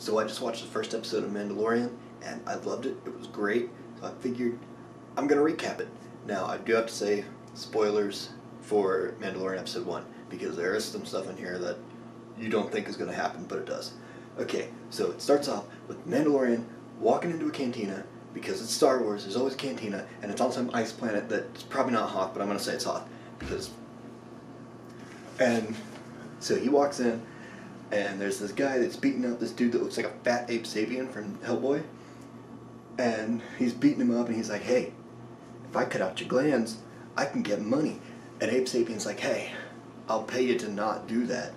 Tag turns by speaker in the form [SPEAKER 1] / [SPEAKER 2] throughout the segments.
[SPEAKER 1] So I just watched the first episode of Mandalorian, and I loved it. It was great. So I figured I'm going to recap it. Now, I do have to say spoilers for Mandalorian Episode 1, because there is some stuff in here that you don't think is going to happen, but it does. Okay, so it starts off with Mandalorian walking into a cantina, because it's Star Wars, there's always a cantina, and it's on some ice planet that's probably not hot, but I'm going to say it's hot, because... And so he walks in, and there's this guy that's beating up this dude that looks like a fat ape sapien from Hellboy, and he's beating him up, and he's like, hey, if I cut out your glands, I can get money. And Ape Sapien's like, hey, I'll pay you to not do that.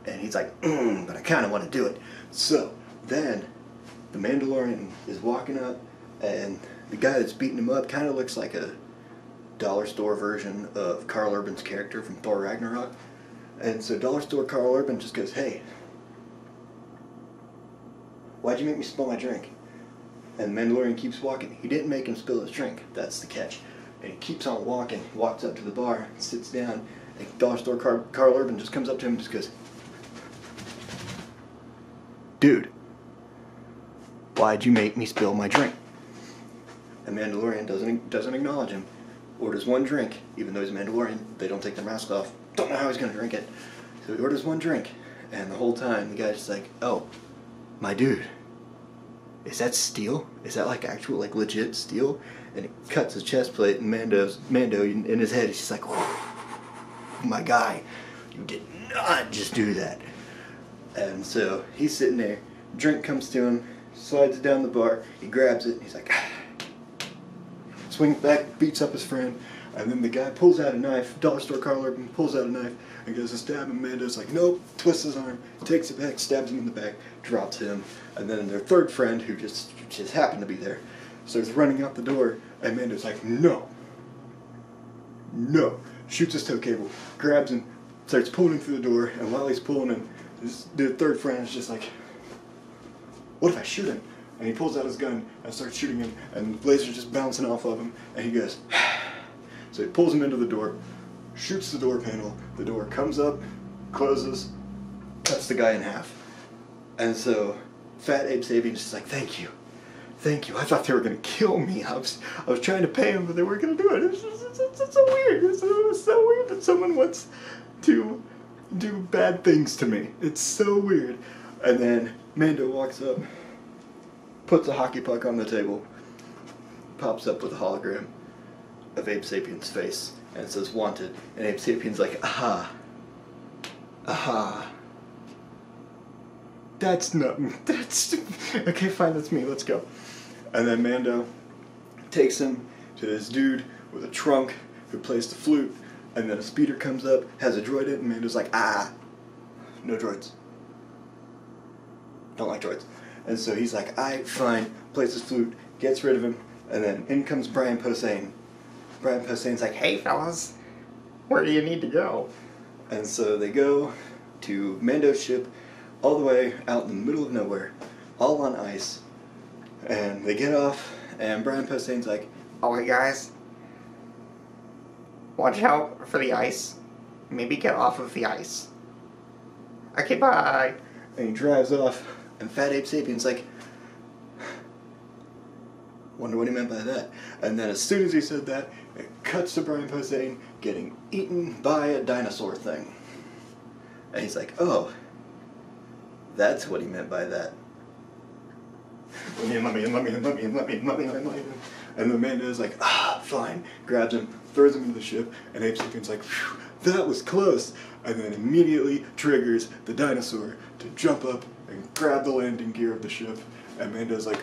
[SPEAKER 1] And he's like, but I kind of want to do it. So then the Mandalorian is walking up, and the guy that's beating him up kind of looks like a dollar store version of Karl Urban's character from Thor Ragnarok. And so dollar store Karl Urban just goes, hey, why'd you make me spill my drink? And the Mandalorian keeps walking. He didn't make him spill his drink. That's the catch. And he keeps on walking, walks up to the bar, sits down, and dollar store Karl Urban just comes up to him and just goes, dude, why'd you make me spill my drink? And Mandalorian doesn't acknowledge him. Orders one drink, even though he's a Mandalorian. They don't take their mask off. Don't know how he's going to drink it. So he orders one drink, and the whole time the guy's just like, oh, my dude, is that steel? Is that like actual, like legit steel? And he cuts his chest plate, and Mando in his head, he's just like, my guy, you did not just do that. And so he's sitting there, drink comes to him, slides it down the bar, he grabs it, and he's like, swings back, beats up his friend, and then the guy pulls out a knife, dollar store Karl Urban pulls out a knife, and goes to stab him. Mando's like, nope, twists his arm, takes it back, stabs him in the back, drops him, and then their third friend, who just happened to be there, starts running out the door, and Mando's like, no, shoots his tow cable, grabs him, starts pulling him through the door, and while he's pulling him, the third friend is just like, what if I shoot him? And he pulls out his gun and starts shooting him, and the laser's just bouncing off of him, and he goes, so he pulls him into the door, shoots the door panel, the door comes up, closes, cuts the guy in half. And so Fat Abe Sapien's just like, thank you, I thought they were going to kill me. I was trying to pay them, but they weren't going to do it. It's so weird. It's so weird that someone wants to do bad things to me. It's so weird. And then Mando walks up, puts a hockey puck on the table, pops up with a hologram of Abe Sapien's face, and it says wanted, and Abe Sapien's like, aha, that's okay, fine, that's me, let's go. And then Mando takes him to this dude with a trunk who plays the flute, and then a speeder comes up, has a droid in it, and Mando's like, no droids. Don't like droids. And so he's like, alright, fine, plays his flute, gets rid of him, and then in comes Brian Posehn. Brian Posehn's like, hey fellas, where do you need to go? And so they go to Mando's ship, all the way out in the middle of nowhere, all on ice, and they get off, and Brian Posehn's like, alright guys, watch out for the ice, maybe get off of the ice. Okay, bye. And he drives off, and Fat Ape Sapien's like, wonder what he meant by that. And then as soon as he said that, it cuts to Brian Posehn getting eaten by a dinosaur thing. And he's like, oh, that's what he meant by that. Let me. And the Mando's like, fine, grabs him, throws him into the ship, and Ape Sapien's like, phew, that was close. And then immediately triggers the dinosaur to jump up and grab the landing gear of the ship. And Mando's like,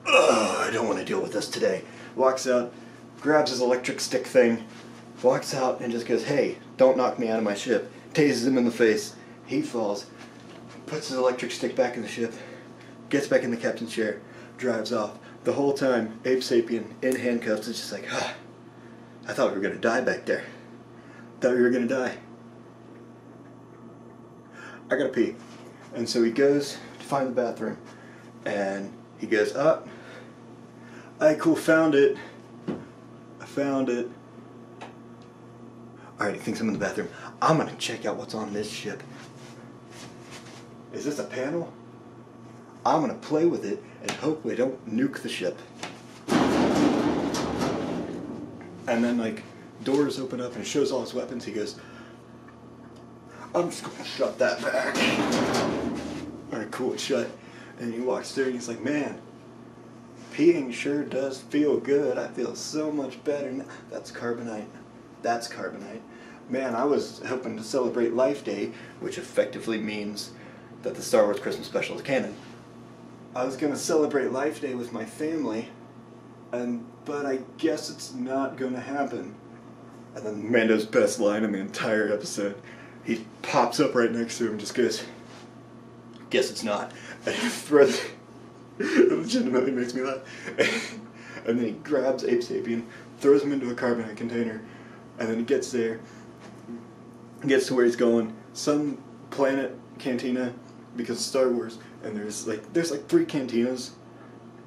[SPEAKER 1] I don't want to deal with this today. Walks out, grabs his electric stick thing, walks out and just goes, hey, don't knock me out of my ship. Tases him in the face. He falls, puts his electric stick back in the ship, gets back in the captain's chair, drives off. The whole time, Ape Sapien, in handcuffs, is just like, I thought we were going to die back there. Thought we were going to die. I gotta pee. And so he goes to find the bathroom, and he goes up. Alright, cool, found it. I found it. Alright, he thinks I'm in the bathroom. I'm gonna check out what's on this ship. Is this a panel? I'm gonna play with it and hope we don't nuke the ship. And then, like, doors open up and it shows all his weapons. He goes, I'm just gonna shut that back. Alright, cool, it's shut. And he walks through and he's like, man, peeing sure does feel good. I feel so much better now. That's Carbonite. That's Carbonite. Man, I was hoping to celebrate Life Day, which effectively means that the Star Wars Christmas special is canon. I was gonna celebrate Life Day with my family, but I guess it's not gonna happen. And then Mando's best line in the entire episode, he pops up right next to him and just goes, guess it's not. And he throws, it legitimately makes me laugh. And then he grabs Ape Sapien, throws him into a carbonite container, and then he gets there, gets to where he's going, some planet cantina, because of Star Wars, and there's like 3 cantinas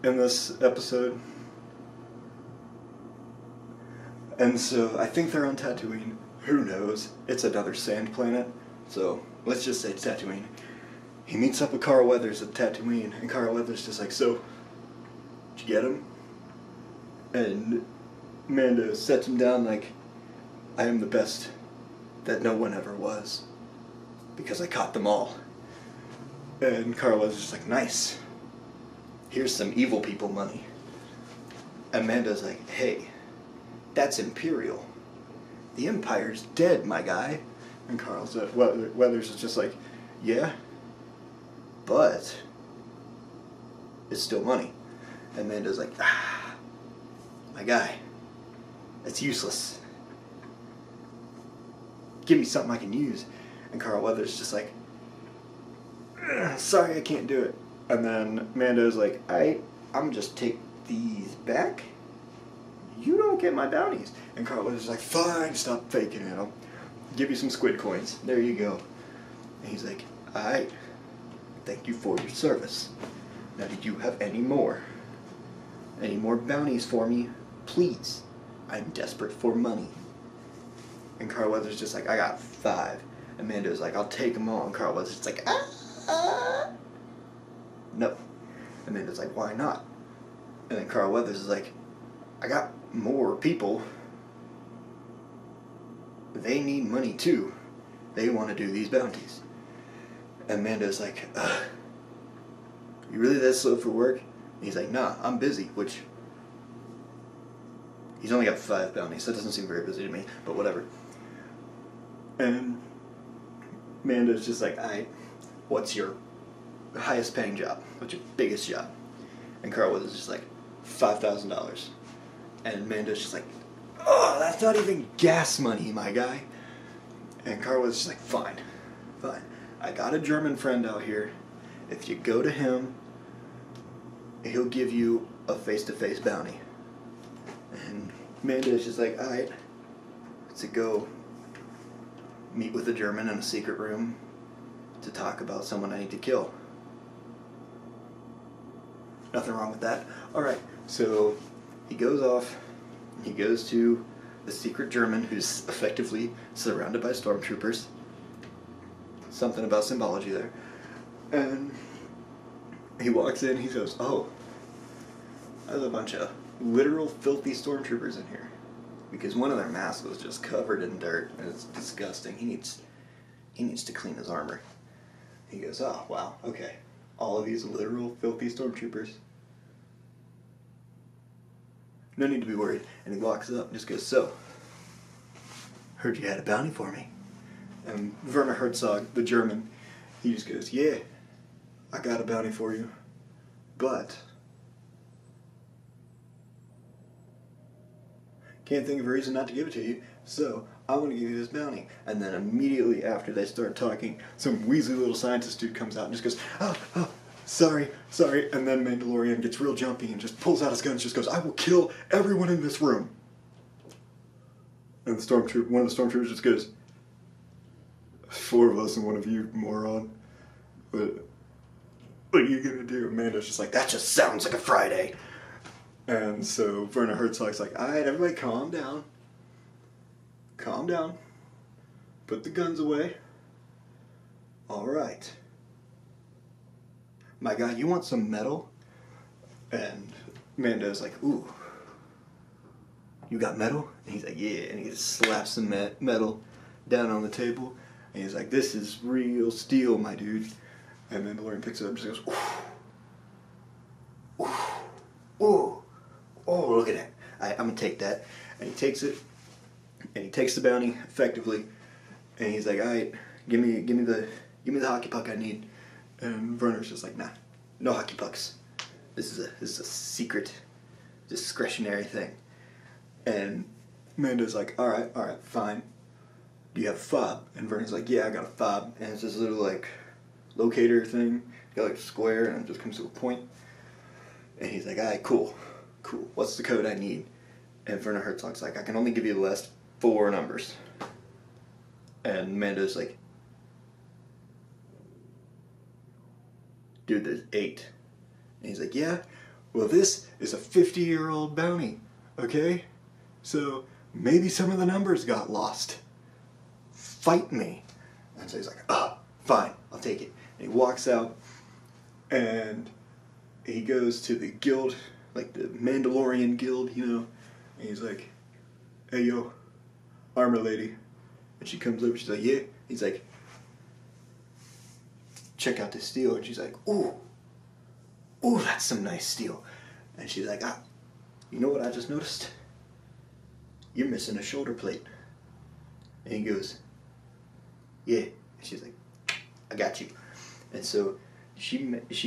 [SPEAKER 1] in this episode. And so I think they're on Tatooine. Who knows? It's another sand planet, so let's just say it's Tatooine. He meets up with Carl Weathers at Tatooine, and Carl Weathers just like, so, did you get him? And Mando sets him down like, I am the best that no one ever was, because I caught them all. And Carl Weathers just like, nice. Here's some evil people money. And Mando's like, hey, that's Imperial. The Empire's dead, my guy. And Weathers is just like, yeah, but it's still money. And Mando's like, my guy, that's useless. Give me something I can use. And Carl Weathers is just like, sorry, I can't do it. And then Mando's like, I'm just take these back. You don't get my bounties. And Carl Weathers is like, fine, stop faking it. I'll give you some squid coins. There you go. And he's like, alright, thank you for your service. Now, did you have any more? Any more bounties for me? Please. I'm desperate for money. And Carl Weathers is just like, I got 5. And Mando's like, I'll take them all. And Carl Weathers is like, no. And Mando's like, why not? And then Carl Weathers is like, I got more people. They need money too. They want to do these bounties. And Mando's like, you really that slow for work? And he's like, nah, I'm busy, which he's only got 5 bounties. That doesn't seem very busy to me, but whatever. And Mando's just like, alright, what's your highest paying job? What's your biggest job? And Carl Weathers is just like, $5,000. And Mando's just like, oh, that's not even gas money, my guy. And Carl Weathers is just like, fine. I got a German friend out here. If you go to him, he'll give you a face-to-face bounty. And Mando's just like, alright, to go meet with a German in a secret room to talk about someone I need to kill. Nothing wrong with that. Alright, so he goes off, he goes to the secret German who's effectively surrounded by stormtroopers. Something about symbology there. And he walks in, he goes, oh, there's a bunch of literal filthy stormtroopers in here. Because one of their masks was just covered in dirt, and it's disgusting. He needs to clean his armor. He goes, oh, wow, okay. All of these literal filthy stormtroopers. No need to be worried. And he walks up and just goes, so, heard you had a bounty for me. And Werner Herzog, the German, he just goes, yeah, I got a bounty for you, but can't think of a reason not to give it to you, so I want to give you this bounty. And then immediately after they start talking, some weaselly little scientist dude comes out and just goes, oh, sorry, and then Mandalorian gets real jumpy and just pulls out his gun and just goes, I will kill everyone in this room. And one of the stormtroopers just goes, 4 of us and 1 of you, moron. But what are you gonna do? Amanda's just like, that just sounds like a Friday. And so Werner Herzog's like, alright, everybody calm down. Calm down. Put the guns away. Alright. my guy, you want some metal? And Mando's like, ooh, you got metal? And he's like, yeah. And he just slaps some metal down on the table. And he's like, this is real steel, my dude. And Mandalorian picks it up and just goes, ooh, ooh, ooh, oh, look at that. I'm going to take that. And he takes it, and he takes the bounty effectively. And he's like, all right, give me the hockey puck I need. And Werner's just like, nah, no hockey pucks. This is a secret, discretionary thing. And Mando's like, all right, fine. Do you have a fob? And Werner's like, yeah, I got a fob. And it's this little like locator thing. It's got like a square, and it just comes to a point. And he's like, all right, cool. What's the code I need? And Werner Herzog's like, I can only give you the last 4 numbers. And Mando's like, dude, there's 8. And he's like, yeah, well, this is a 50-year-old bounty, okay? So maybe some of the numbers got lost. Fight me. And so he's like, fine, I'll take it. And he walks out, and he goes to the guild, like the Mandalorian guild, you know, and he's like, hey, yo, armor lady. And she comes over, she's like, yeah. He's like, check out this steel. And she's like, ooh, that's some nice steel. And she's like, you know what I just noticed? You're missing a shoulder plate. And he goes, yeah. And she's like, I got you. And so she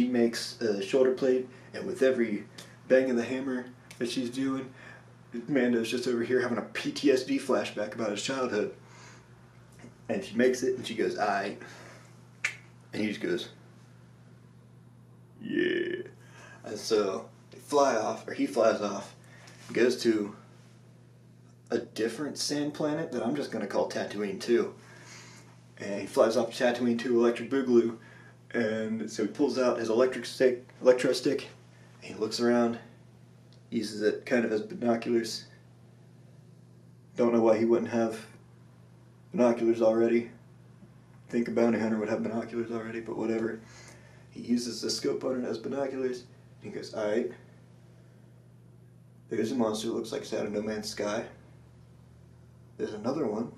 [SPEAKER 1] makes a shoulder plate, and with every bang of the hammer that she's doing, Mando's just over here having a PTSD flashback about his childhood. And she makes it, and she goes, aight. And he just goes, yeah. And so he flies off, goes to a different sand planet that I'm just going to call Tatooine 2. And he flies off to Tatooine 2 Electric Boogaloo. And so he pulls out his electro stick, and he looks around, uses it kind of as binoculars. Don't know why he wouldn't have binoculars already. Think a bounty hunter would have binoculars already, but whatever. He uses the scope on it as binoculars, and he goes, alright, there's a monster that looks like it's out of No Man's Sky. There's another one.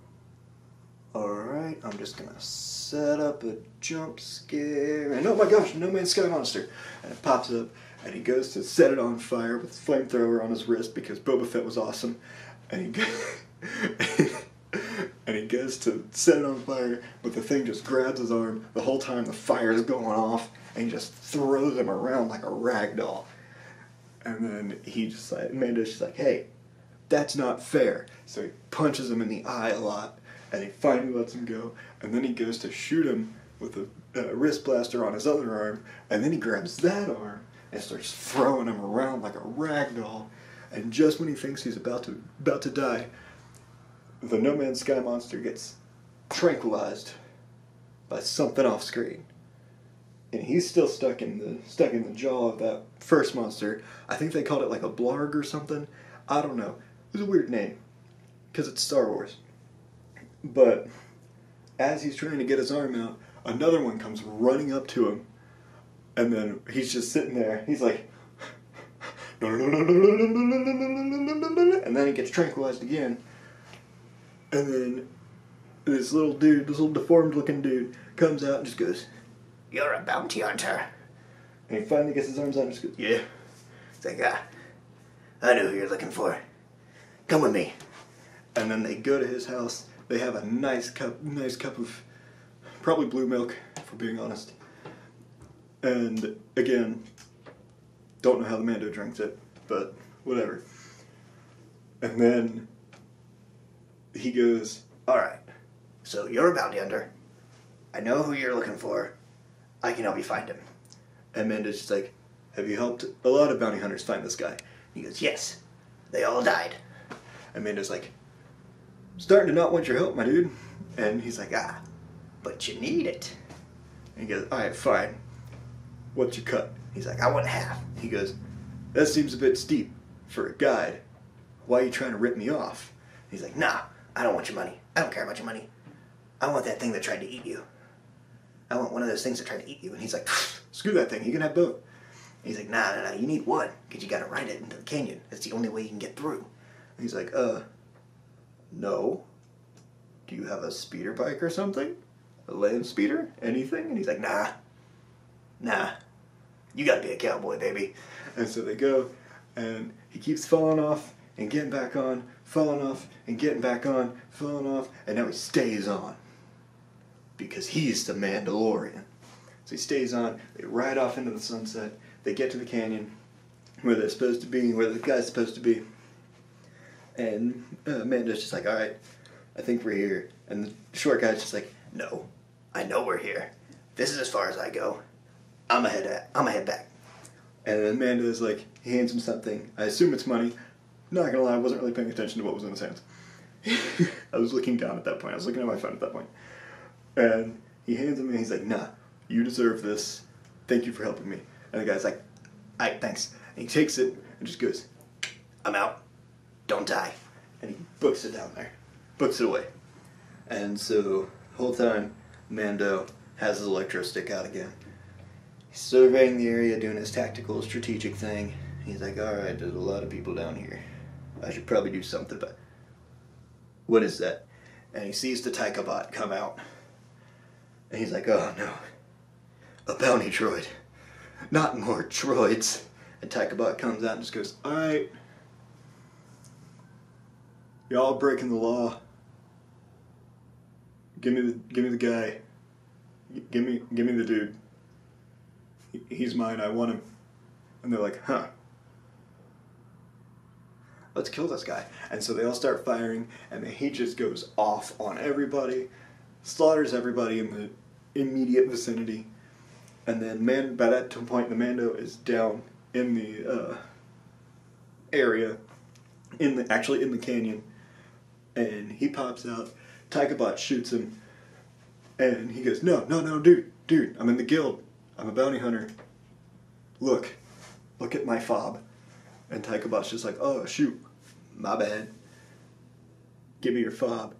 [SPEAKER 1] Alright, I'm just gonna set up a jump scare, and oh my gosh, No Man's Sky monster! And it pops up, and he goes to set it on fire with a flamethrower on his wrist because Boba Fett was awesome. And he goes to set it on fire, but the thing just grabs his arm the whole time the fire is going off, and he just throws him around like a rag doll. And then he just like, Mando's just like, hey, that's not fair. So he punches him in the eye a lot, and he finally lets him go, and then he goes to shoot him with a wrist blaster on his other arm, and then he grabs that arm and starts throwing him around like a rag doll. And just when he thinks he's about to die, the No Man's Sky monster gets tranquilized by something off screen, and he's still stuck in the jaw of that first monster. I think they called it like a blarg or something. I don't know. It was a weird name because it's Star Wars. But as he's trying to get his arm out, another one comes running up to him, and then he's just sitting there. He's like, and then he gets tranquilized again. And then this little deformed looking dude comes out and just goes, you're a bounty hunter. And he finally gets his arms out and just goes, yeah. It's like, I know who you're looking for. Come with me. And then they go to his house. They have a nice cup of probably blue milk, if we're being honest. And again, don't know how the Mando drinks it, but whatever. And then he goes, alright, so you're a bounty hunter. I know who you're looking for. I can help you find him. And Mando's just like, have you helped a lot of bounty hunters find this guy? He goes, yes, they all died. And Mando's like, starting to not want your help, my dude. And he's like, but you need it. And he goes, alright, fine. What's your cut? He's like, I want half. He goes, that seems a bit steep for a guide. Why are you trying to rip me off? He's like, nah, I don't want your money. I don't care about your money. I want that thing that tried to eat you. I want one of those things that try to eat you. And he's like, screw that thing, you can have both. And he's like, nah, you need one, because you gotta ride it into the canyon. That's the only way you can get through. And he's like, no. Do you have a speeder bike or something? A land speeder? Anything? And he's like, nah. You gotta be a cowboy, baby. And so they go, and he keeps falling off and getting back on, falling off and getting back on, falling off, and now he stays on. Because he's the Mandalorian. So he stays on, they ride off into the sunset, they get to the canyon, where they're supposed to be, where the guy's supposed to be. And Mando's just like, alright, I think we're here. And the short guy's just like, no, I know we're here. This is as far as I go. I'm gonna head back. And then Mando's like, he hands him something. I assume it's money. Not gonna lie, I wasn't really paying attention to what was in his hands. I was looking down at that point. I was looking at my phone at that point. And he hands him and he's like, nah, you deserve this. Thank you for helping me. And the guy's like, alright, thanks. And he takes it and just goes, I'm out. Don't die. And he books it down there. Books it away. And so, the whole time, Mando has his electro stick out again. He's surveying the area, doing his tactical, strategic thing. He's like, alright, there's a lot of people down here. I should probably do something, but what is that? And he sees the Taika bot come out. And he's like, oh no, a bounty droid. Not more droids. And Taika bot comes out and just goes, alright, y'all breaking the law. Give me the guy. Give me the dude. He's mine, I want him. And they're like, huh. Let's kill this guy. And so they all start firing, and then he just goes off on everybody, slaughters everybody in the immediate vicinity. And then by that point, the Mando is down in the area, actually in the canyon, and he pops out. Taika bot shoots him, and he goes, no, dude, I'm in the guild. I'm a bounty hunter. Look at my fob. And Taika bot's just like, oh, shoot, my bad. Give me your fob.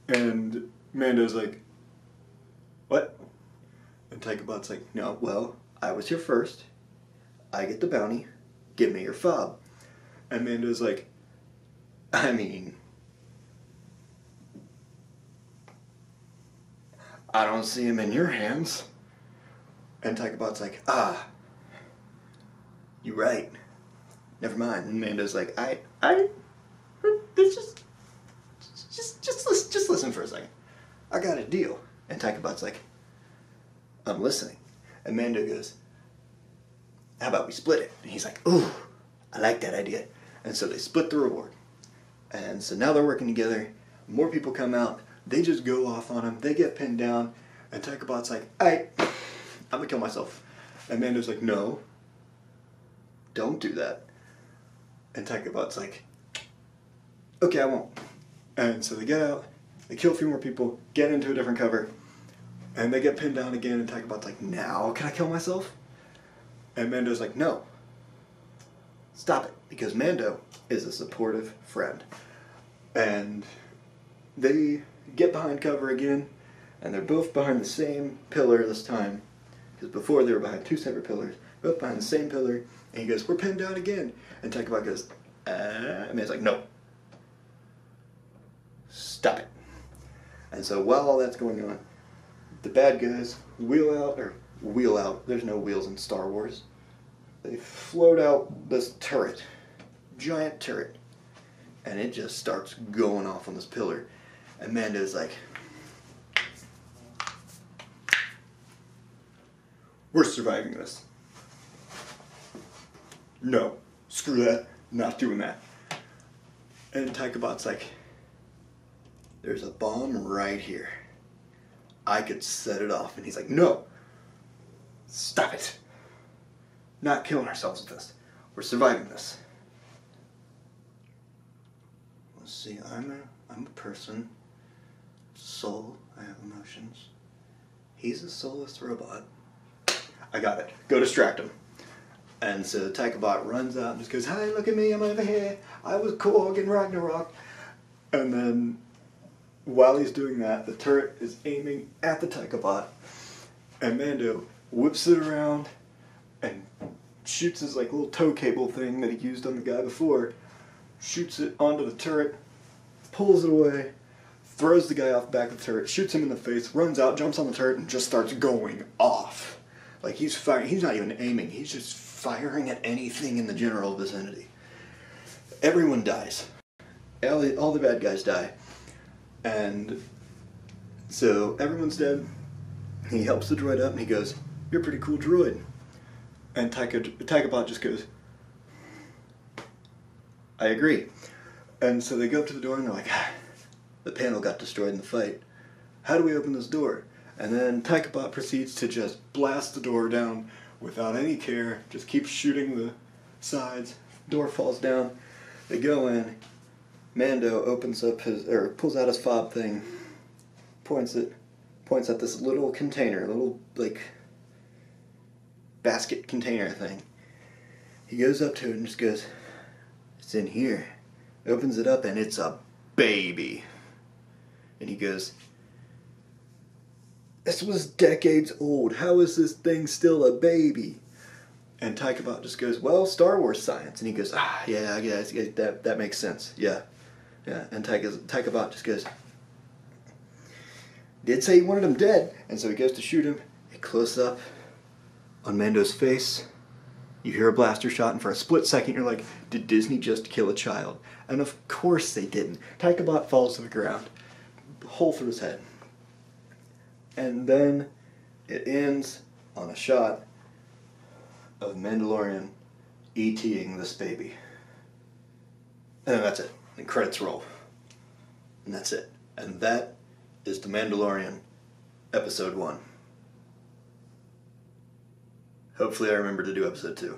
[SPEAKER 1] And Mando's like, what? And Taika bot's like, no, well, I was here first. I get the bounty. Give me your fob. And Mando's like, I mean, I don't see him in your hands. And Taika bot's like, you're right. Never mind. And Mando's like, just listen for a second. I got a deal. And Taika bot's like, I'm listening. And Mando goes, how about we split it? And he's like, ooh, I like that idea. And so they split the reward. And so now they're working together. More people come out. They just go off on him. They get pinned down. And Taika bot's like, alright, I'm gonna kill myself. And Mando's like, no, don't do that. And Taika bot's like, okay, I won't. And so they get out, they kill a few more people, get into a different cover, and they get pinned down again, and Taika bot's like, now can I kill myself? And Mando's like, no, stop it, because Mando is a supportive friend. And they get behind cover again, and they're both behind the same pillar this time, because before they were behind two separate pillars, both behind the same pillar, and he goes, we're pinned down again. And Taika bot goes, and Mando's like, no, stop it. And so while all that's going on, the bad guys wheel out, there's no wheels in Star Wars. They float out this turret, giant turret, and it just starts going off on this pillar. And Mando's like, we're surviving this. No, screw that, not doing that. And Taika bot's like, there's a bomb right here. I could set it off. And he's like, no, stop it. Not killing ourselves with this. We're surviving this. Let's see, I'm a person, soul, I have emotions. He's a soulless robot. I got it. Go distract him. And so Taika bot runs out and just goes, hi, look at me, I'm over here. I was Korg in Ragnarok. And then while he's doing that, the turret is aiming at the Taika bot. And Mando whips it around and shoots his like little tow cable thing that he used on the guy before, shoots it onto the turret, pulls it away, throws the guy off the back of the turret, shoots him in the face, runs out, jumps on the turret, and just starts going off. Like he's firing, he's not even aiming, he's just firing at anything in the general vicinity. Everyone dies. All the bad guys die. And so everyone's dead. He helps the droid up and he goes, "You're a pretty cool droid." And Taikabot just goes, "I agree." And so they go up to the door and they're like, "The panel got destroyed in the fight. How do we open this door?" And then Taikabot proceeds to just blast the door down without any care, just keeps shooting the sides. Door falls down. They go in. Mando opens up pulls out his fob thing, points at this little container, little like basket container thing. He goes up to it and just goes, "It's in here." Opens it up and it's a baby. And he goes, "This was decades old. How is this thing still a baby?" And Taikabot just goes, "Well, Star Wars science." And he goes, "Yeah, I guess that makes sense. Yeah." And Taikabot just goes, "Did say he wanted him dead." And so he goes to shoot him. It close up on Mando's face. You hear a blaster shot, and for a split second you're like, did Disney just kill a child? And of course they didn't. Taikabot falls to the ground. Hole through his head. And then it ends on a shot of Mandalorian E.T.ing this baby. And then that's it. And credits roll. And that's it. And that is The Mandalorian, Episode 1. Hopefully I remember to do Episode 2.